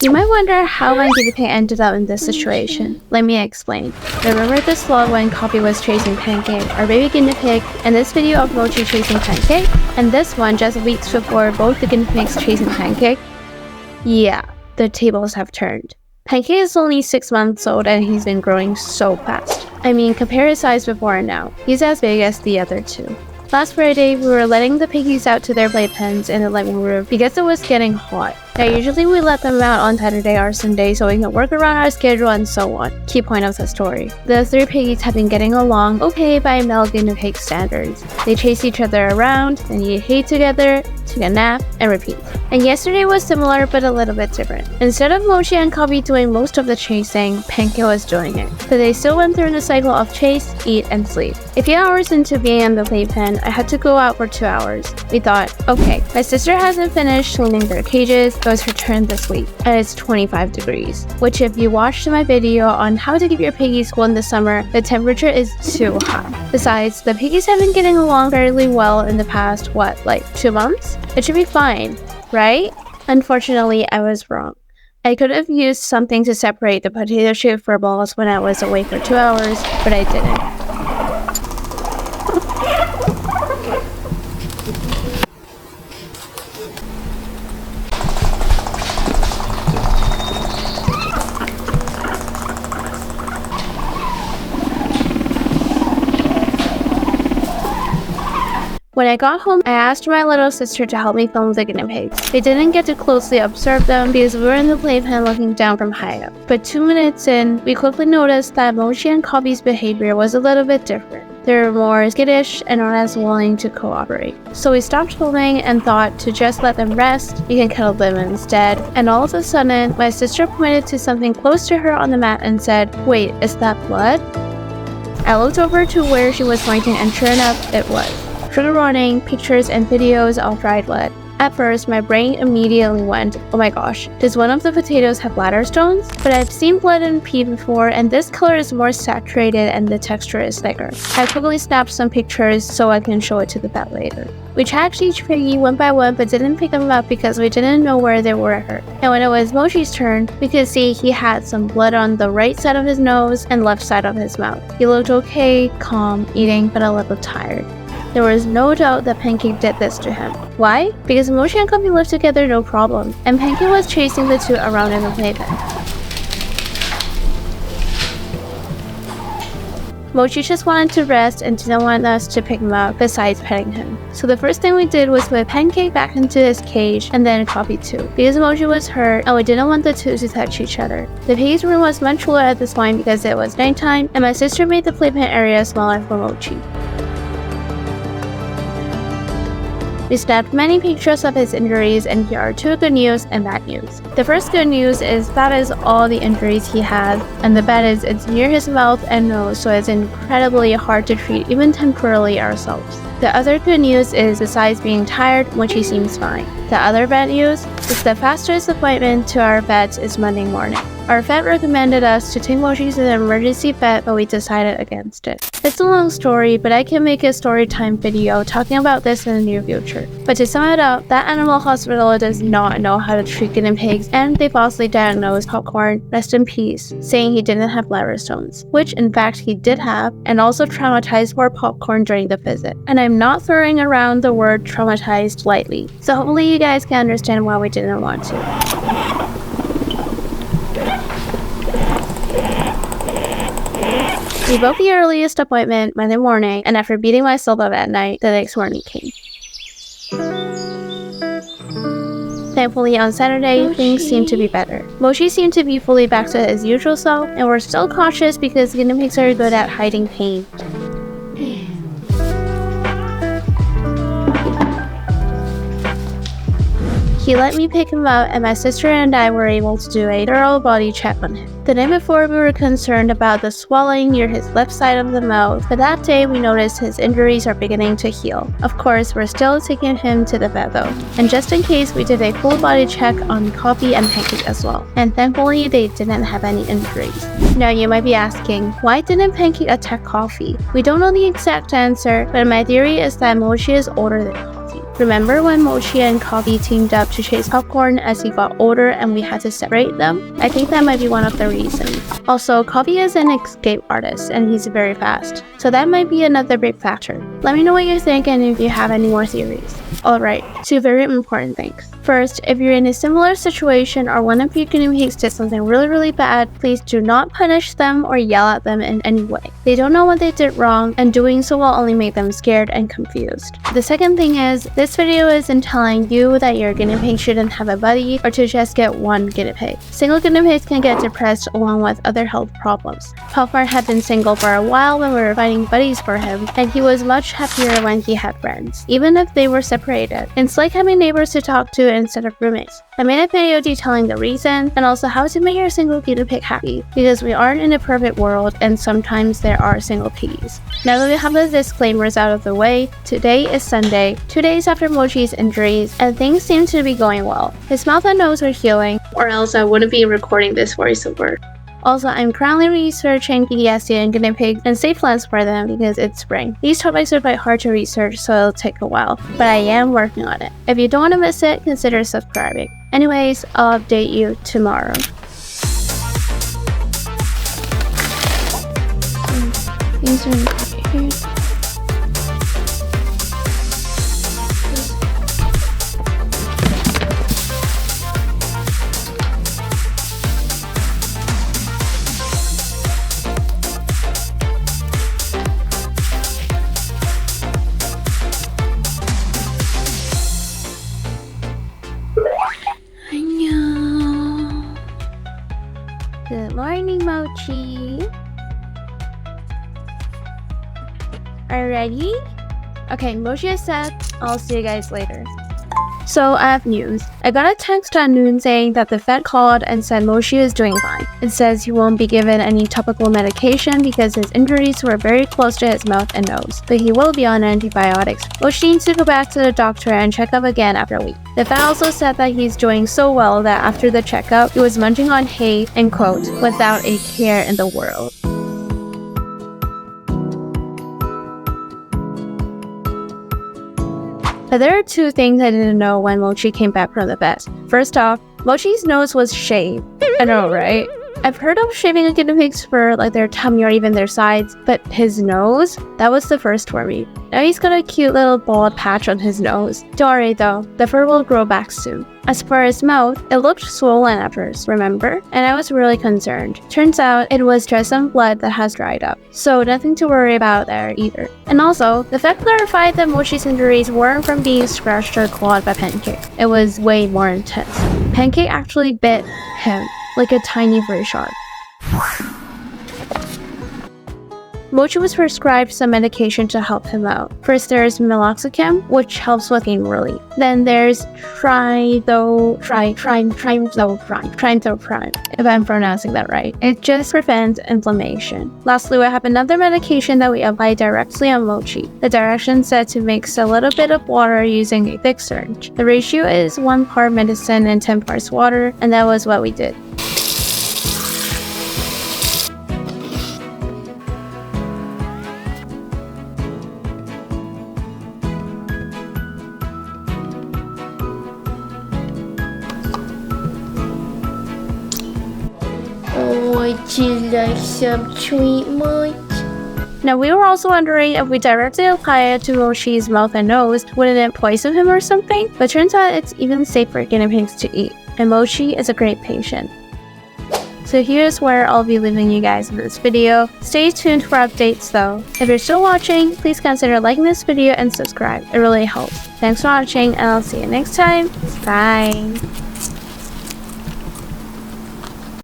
You might wonder how my guinea pig ended up in this situation. Let me explain. Remember this vlog when Coffee was chasing Pancake, our baby guinea pig, and this video of Mochi chasing Pancake, and this one just weeks before both the guinea pigs chasing Pancake? Yeah, the tables have turned. Pancake is only 6 months old and he's been growing so fast. I mean, compare his size before and now. He's as big as the other two. Last Friday, we were letting the piggies out to their playpens in the living room because it was getting hot. Now, usually we let them out on Saturday or Sunday so we can work around our schedule and so on. Key point of the story. The 3 piggies have been getting along okay by male guinea pig standards. They chase each other around, then eat hay together, take a nap, and repeat. And yesterday was similar but a little bit different. Instead of Mochi and Coffee doing most of the chasing, Pancake was doing it. But they still went through the cycle of chase, eat, and sleep. A few hours into being in the playpen, I had to go out for 2 hours. We thought, okay, my sister hasn't finished cleaning their cages, it was her turn this week, and it's 25 degrees. Which if you watched my video on how to keep your piggies cool in the summer, the temperature is too hot. Besides, the piggies have been getting along fairly well in the past, like 2 months? It should be fine, right? Unfortunately, I was wrong. I could have used something to separate the potato chip for balls when I was away for 2 hours, but I didn't. When I got home, I asked my little sister to help me film the guinea pigs. We didn't get to closely observe them because we were in the playpen looking down from high up. But 2 minutes in, we quickly noticed that Mochi and Coffee's behavior was a little bit different. They were more skittish and not as willing to cooperate. So we stopped filming and thought to just let them rest, we can cuddle them instead. And all of a sudden, my sister pointed to something close to her on the mat and said, "Wait, is that blood?" I looked over to where she was pointing and sure enough, it was. Trigger warning, pictures and videos of dried blood. At first, my brain immediately went, oh my gosh, does one of the potatoes have bladder stones? But I've seen blood in pea before and this color is more saturated and the texture is thicker. I quickly snapped some pictures so I can show it to the vet later. We tracked each piggy one by one but didn't pick them up because we didn't know where they were hurt. And when it was Mochi's turn, we could see he had some blood on the right side of his nose and left side of his mouth. He looked okay, calm, eating, but a little tired. There was no doubt that Pancake did this to him. Why? Because Mochi and Coffee lived together no problem, and Pancake was chasing the two around in the playpen. Mochi just wanted to rest and didn't want us to pick him up besides petting him. So the first thing we did was put Pancake back into his cage and then Coffee too, because Mochi was hurt and we didn't want the two to touch each other. The piggy's room was much cooler at this point because it was nighttime and my sister made the playpen area smaller for Mochi. We snapped many pictures of his injuries and here are 2 good news and bad news. The first good news is that is all the injuries he has, and the bad is it's near his mouth and nose so it's incredibly hard to treat even temporarily ourselves. The other good news is besides being tired, Mochi seems fine. The other bad news is the fastest appointment to our vet is Monday morning. Our vet recommended us to take Mochi to the emergency vet, but we decided against it. It's a long story, but I can make a story time video talking about this in the near future. But to sum it up, that animal hospital does not know how to treat guinea pigs, and they falsely diagnosed Popcorn, rest in peace, saying he didn't have bladder stones, which in fact he did have, and also traumatized poor Popcorn during the visit. And I'm not throwing around the word traumatized lightly, so hopefully you guys can understand why we didn't want to. We booked the earliest appointment Monday morning, and after beating myself up at night, the next morning came. Thankfully, on Saturday, things seemed to be better. Mochi seemed to be fully back to his usual self, and we're still cautious because guinea pigs are good at hiding pain. He let me pick him up and my sister and I were able to do a thorough body check on him. The night before we were concerned about the swelling near his left side of the mouth, but that day we noticed his injuries are beginning to heal. Of course, we're still taking him to the vet though. And just in case, we did a full body check on Coffee and Pancake as well. And thankfully, they didn't have any injuries. Now you might be asking, why didn't Pancake attack Coffee? We don't know the exact answer, but my theory is that Mochi is older than Coffee. Remember when Mochi and Coffee teamed up to chase Popcorn as he got older and we had to separate them? I think that might be one of the reasons. Also, Coffee is an escape artist and he's very fast, so that might be another big factor. Let me know what you think and if you have any more theories. Alright, 2 very important things. First, if you're in a similar situation or one of your guinea pigs did something really bad, please do not punish them or yell at them in any way. They don't know what they did wrong, and doing so will only make them scared and confused. The second thing is, this video isn't telling you that your guinea pig shouldn't have a buddy or to just get one guinea pig. Single guinea pigs can get depressed along with other health problems. Popcorn had been single for a while when we were finding buddies for him, and he was much happier when he had friends, even if they were separated. It's like having neighbors to talk to instead of roommates. I made a video detailing the reason and also how to make your single guinea pig happy, because we aren't in a perfect world and sometimes there are single piggies. Now that we have the disclaimers out of the way, today is Sunday, 2 days after Mochi's injuries, and things seem to be going well. His mouth and nose are healing, or else I wouldn't be recording this voiceover. Also, I'm currently researching PTSD and guinea pigs and safe plans for them because it's spring. These topics are quite hard to research, so it'll take a while, but I am working on it. If you don't want to miss it, consider subscribing. Anyways, I'll update you tomorrow. These are in here. Good morning, Mochi. Are you ready? Okay, Mochi is set. I'll see you guys later. So I have news. I got a text at noon saying that the vet called and said Mochi is doing fine. It says he won't be given any topical medication because his injuries were very close to his mouth and nose, but he will be on antibiotics. Mochi needs to go back to the doctor and check up again after a week. The vet also said that he's doing so well that after the checkup, he was munching on hay and quote, without a care in the world. But there are 2 things I didn't know when Mochi came back from the vet. First off, Mochi's nose was shaved. I know, right? I've heard of shaving a guinea pig's fur, like their tummy or even their sides, but his nose? That was the first for me. Now he's got a cute little bald patch on his nose. Don't worry though, the fur will grow back soon. As for his mouth, it looked swollen at first, remember? And I was really concerned. Turns out it was just some blood that has dried up, so nothing to worry about there either. And also, the vet clarified that Mochi's injuries weren't from being scratched or clawed by Pancake. It was way more intense. Pancake actually bit him like a tiny fur shark. Mochi was prescribed some medication to help him out. First there's meloxicam, which helps with pain relief. Then there's trimethoprim, if I'm pronouncing that right. It just prevents inflammation. Lastly, we have another medication that we apply directly on Mochi. The directions said to mix a little bit of water using a thick syringe. The ratio is 1 part medicine and 10 parts water, and that was what we did. Would you like some treatment? Now we were also wondering if we directly apply it to Mochi's mouth and nose, wouldn't it poison him or something? But turns out it's even safe for guinea pigs to eat, and Mochi is a great patient. So here's where I'll be leaving you guys in this video. Stay tuned for updates though. If you're still watching, please consider liking this video and subscribe. It really helps. Thanks for watching and I'll see you next time. Bye!